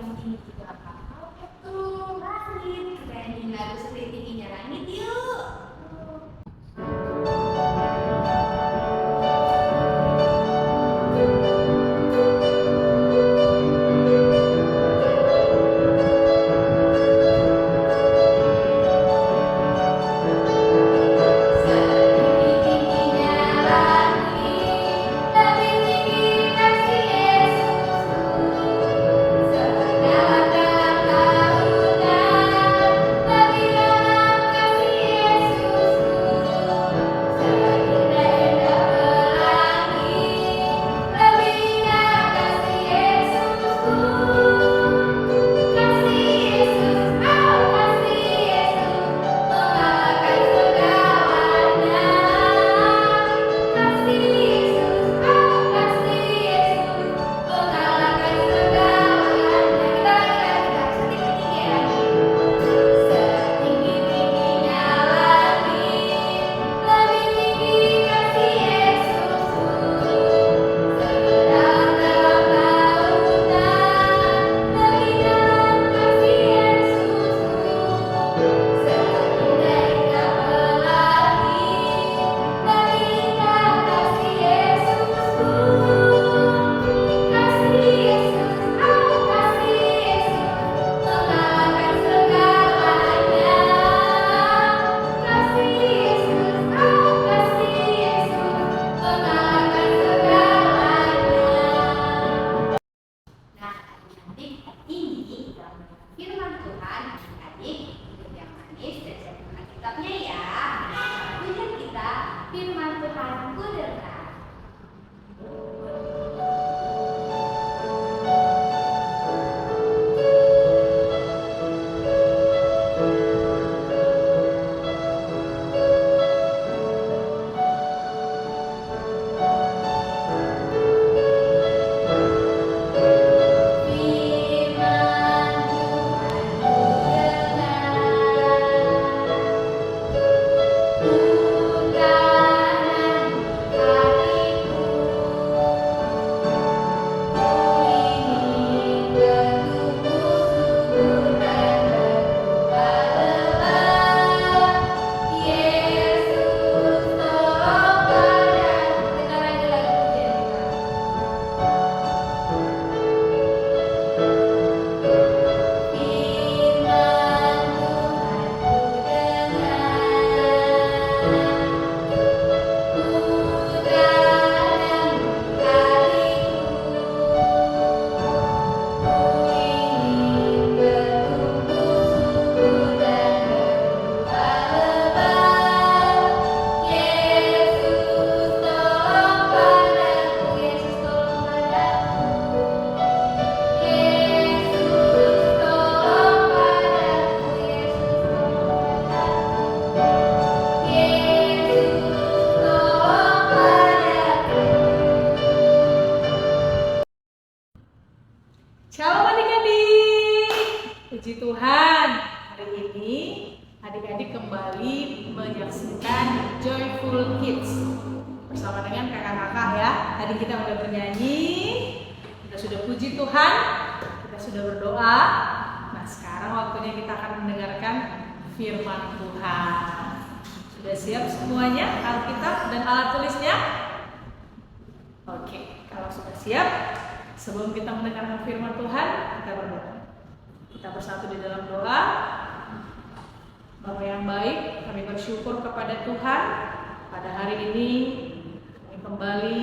yang tinggi juga apa? Oh, betul, langit. Kita nyanyiin lagu seperti tingginya langit yuk. Shalom adik-adik, puji Tuhan. Hari ini adik-adik kembali menyaksikan Joyful Kids bersama dengan kakak-kakak ya. Tadi kita sudah bernyanyi, kita sudah puji Tuhan, kita sudah berdoa. Nah sekarang waktunya kita akan mendengarkan firman Tuhan. Sudah siap semuanya Alkitab dan alat tulisnya? Oke, kalau sudah siap, sebelum kita mendengarkan firman Tuhan, kita berdoa. Kita bersatu di dalam doa. Bapa yang baik, kami bersyukur kepada Tuhan. Pada hari ini kami kembali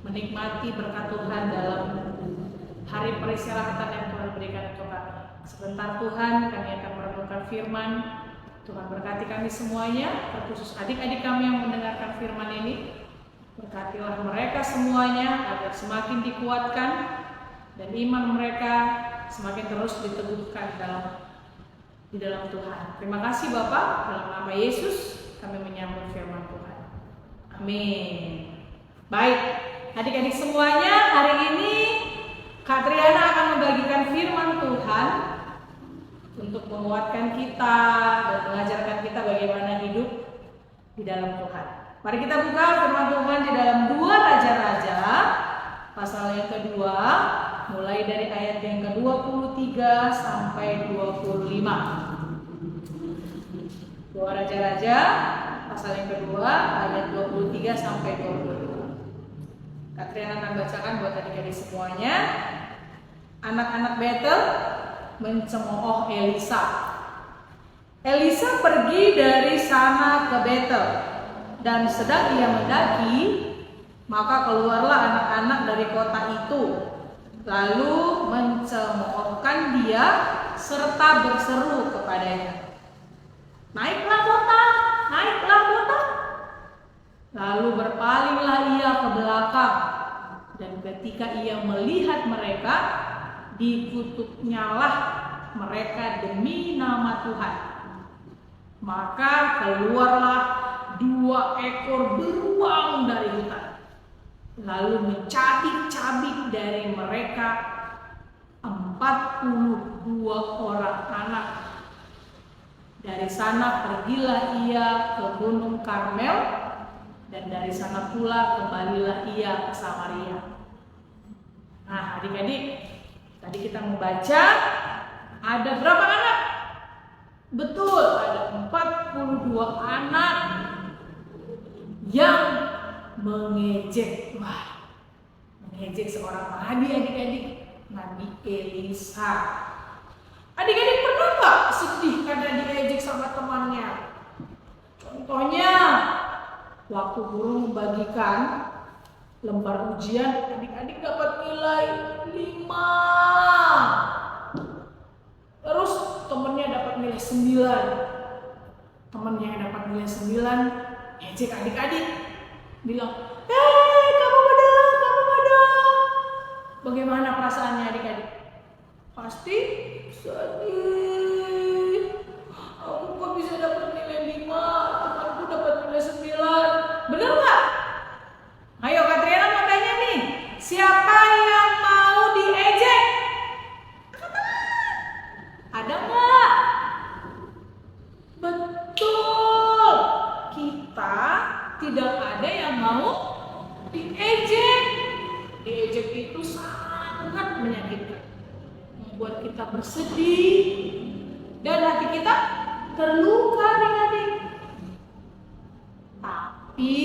menikmati berkat Tuhan dalam hari peristirahatan yang Tuhan berikan untuk kami. Sebentar Tuhan, kami akan merenungkan firman. Tuhan berkati kami semuanya, terkhusus adik-adik kami yang mendengarkan firman ini. Berkatilah mereka semuanya agar semakin dikuatkan dan iman mereka semakin terus diteguhkan di dalam Tuhan. Terima kasih Bapak, dalam nama Yesus kami menyambut firman Tuhan. Amin. Baik, adik-adik semuanya, hari ini Kak Triana akan membagikan firman Tuhan untuk menguatkan kita dan mengajarkan kita bagaimana hidup di dalam Tuhan. Mari kita buka firman Tuhan di dalam 2 Raja-Raja pasal yang kedua mulai dari ayat yang ke-23 sampai 25. Dua Raja-Raja pasal yang kedua ayat 23 sampai 25. Katriana akan bacakan buat adik-adik semuanya. Anak-anak Betel mencemooh Elisa. Elisa pergi dari sana ke Betel, dan sedang ia mendaki, maka keluarlah anak-anak dari kota itu, lalu mencemoohkan dia serta berseru kepadanya, naiklah kota, naiklah kota. Lalu berpalinglah ia ke belakang, dan ketika ia melihat mereka, dikutuknyalah mereka demi nama Tuhan. Maka keluarlah 2 ekor beruang dari hutan, lalu mencabik-cabik dari mereka 42 orang anak. Dari sana pergilah ia ke Gunung Karmel, dan dari sana pula kembalilah ia ke Samaria. Nah, adik-adik, tadi kita membaca ada berapa anak? Betul, ada 42 anak yang mengejek. Wah, mengejek seorang nabi, adik-adik, Nabi Elisa. Adik-adik pernah gak sedih karena diejek sama temannya? Contohnya, waktu guru membagikan lembar ujian, adik-adik dapat nilai 5. Terus temennya dapat nilai 9. Temennya yang dapat nilai 9 ejek adik-adik, bilang, kamu bodoh. Bagaimana perasaannya adik-adik? Pasti sedih. Aku kok bisa dapat nilai 5, temanku dapat nilai 9. Bener gak? Ayo Katriana mau tanya nih, siapa yang mau diejek? Ada nggak? Betul, kita tidak ada yang mau diejek. Diejek itu sangat menyakitkan, membuat kita bersedih dan hati kita terluka, adik-adik. Tapi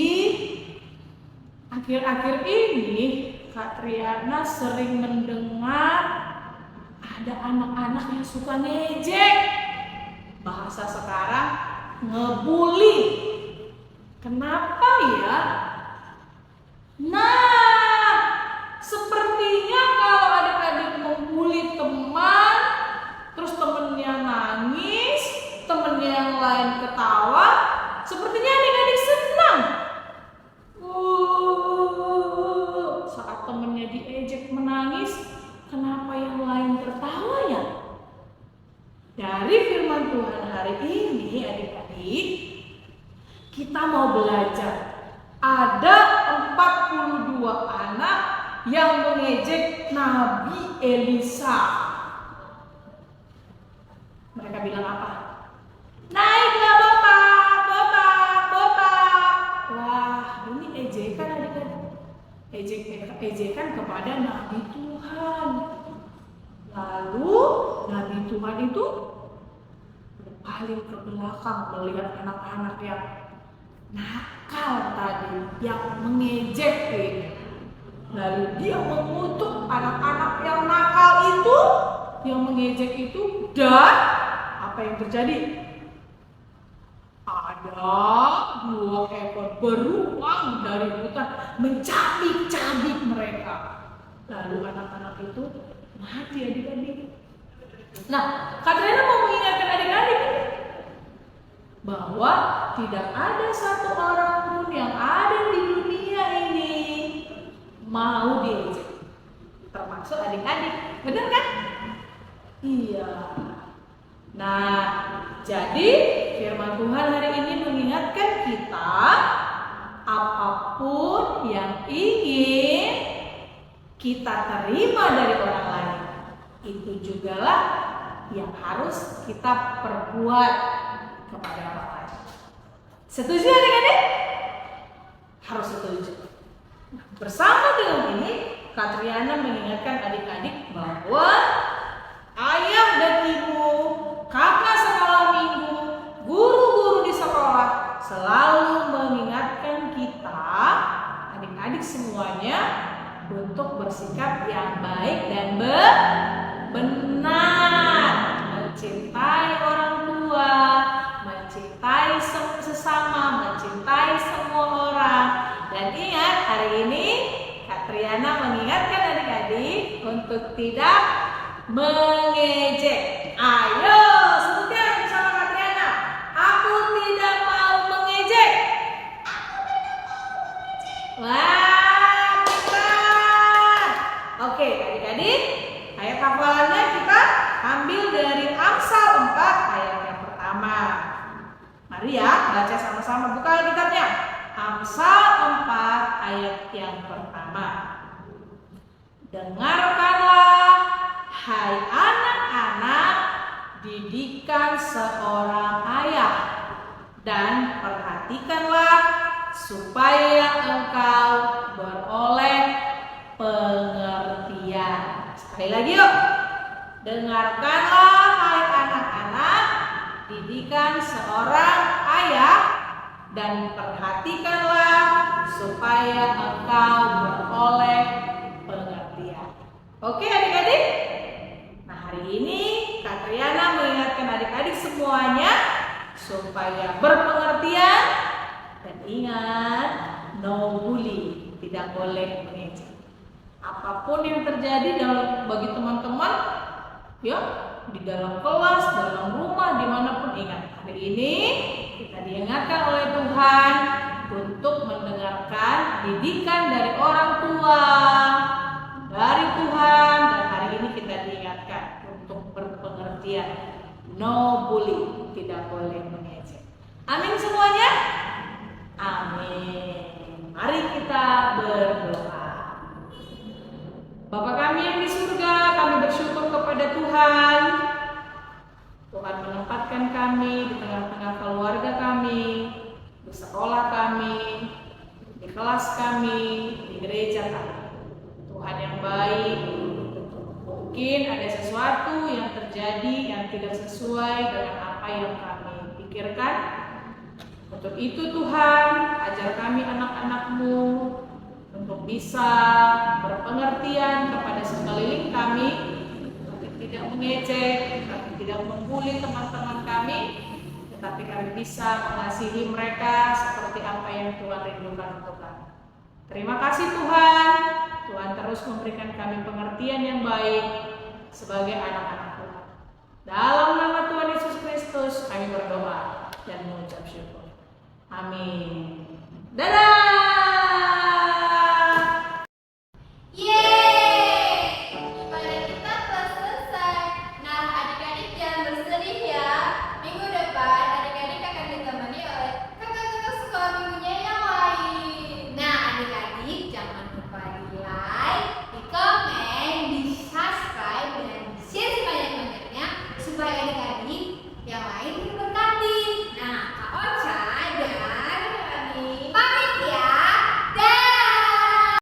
akhir-akhir ini Katriana sering mendengar ada anak-anak yang suka ngejek. Bahasa sekarang ngebully. Kenapa ya? Nah, sepertinya kalau adik-adik membuli teman, terus temennya nangis, temennya yang lain ketawa, sepertinya adik-adik senang. Saat temennya diejek menangis, kenapa yang lain tertawa ya? Dari firman Tuhan hari ini, adik-adik, kita mau belajar. Ada 42 anak yang mengejek Nabi Elisa. Mereka bilang apa? Naiklah Bapak. Wah, ini ejekan adik-adik. Ejekan kepada Nabi Tuhan. Lalu Nabi Tuhan itu berpaling ke belakang melihat anak-anak yang nakal tadi, yang mengejek ini. Lalu dia mengutuk anak-anak yang nakal itu, yang mengejek itu, dan apa yang terjadi? Ada 2 ekor beruang dari hutan mencabik-cabik mereka. Lalu anak-anak itu mati, adik-adik. Nah, Katriana mau mengingatkan adik-adik bahwa tidak ada satu orang pun yang ada di dunia ini mau diejek, termasuk adik-adik. Benar kan? Iya. Nah, jadi firman Tuhan hari ini mengingatkan kita, apapun yang ingin kita terima dari orang lain, itu jugalah yang harus kita perbuat kepada orang lain. Setuju adik-adik? Harus setuju. Bersama dengan ini, Kak Triana mengingatkan adik-adik bahwa ayah dan ibu, kakak sekolah minggu, guru-guru di sekolah selalu mengingatkan kita, adik-adik semuanya, untuk bersikap yang baik dan benar, mencintai orang tua, mencintai sesama, mencintai semua orang. Dan ingat, hari ini Kak Triana mengingatkan adik-adik untuk tidak mengejek. Ayo sebutkan bersama Kak Triana. Aku tidak mau mengejek. Wah, pintar. Oke, adik-adik, ayat hafalannya kita ambil dari Amsal 4 ayat yang pertama. Mari ya, baca sama-sama, buka Alkitabnya. Amsal 4 ayat yang pertama. Dengarkanlah, hai anak-anak, didikan seorang ayah, dan perhatikanlah supaya engkau beroleh pengertian. Sekali lagi yuk. Dengarkanlah, hai anak-anak, didikan seorang ayah, dan perhatikanlah supaya engkau beroleh pengertian. Oke adik-adik? Nah, hari ini Kak Triana mengingatkan adik-adik semuanya supaya berpengertian dan ingat, no bully, tidak boleh mengejek. Apapun yang terjadi bagi teman-teman, ya, di dalam kelas, dalam rumah, dimanapun, ingat, hari ini kita diingatkan oleh Tuhan untuk mendengarkan didikan dari orang tua, dari Tuhan, dan hari ini kita diingatkan untuk berpengertian, no bully, tidak boleh mengejek. Amin semuanya? Amin. Mari kita berdoa. Bapa kami yang di surga, kami bersyukur kepada Tuhan. Tuhan menempatkan kami di tengah-tengah keluarga kami, di sekolah kami, di kelas kami, di gereja kami. Tuhan yang baik, mungkin ada sesuatu yang terjadi yang tidak sesuai dengan apa yang kami pikirkan. Untuk itu Tuhan, ajar kami anak-anak-Mu untuk bisa berpengertian kepada sekeliling kami, kami tidak mengejek, kami tidak membuli teman-teman kami, tetapi kami bisa mengasihi mereka seperti apa yang Tuhan rindukan untuk kami. Terima kasih Tuhan, Tuhan terus memberikan kami pengertian yang baik sebagai anak-anak Tuhan. Dalam nama Tuhan Yesus Kristus kami berdoa dan mengucap syukur. Amin. Dadah.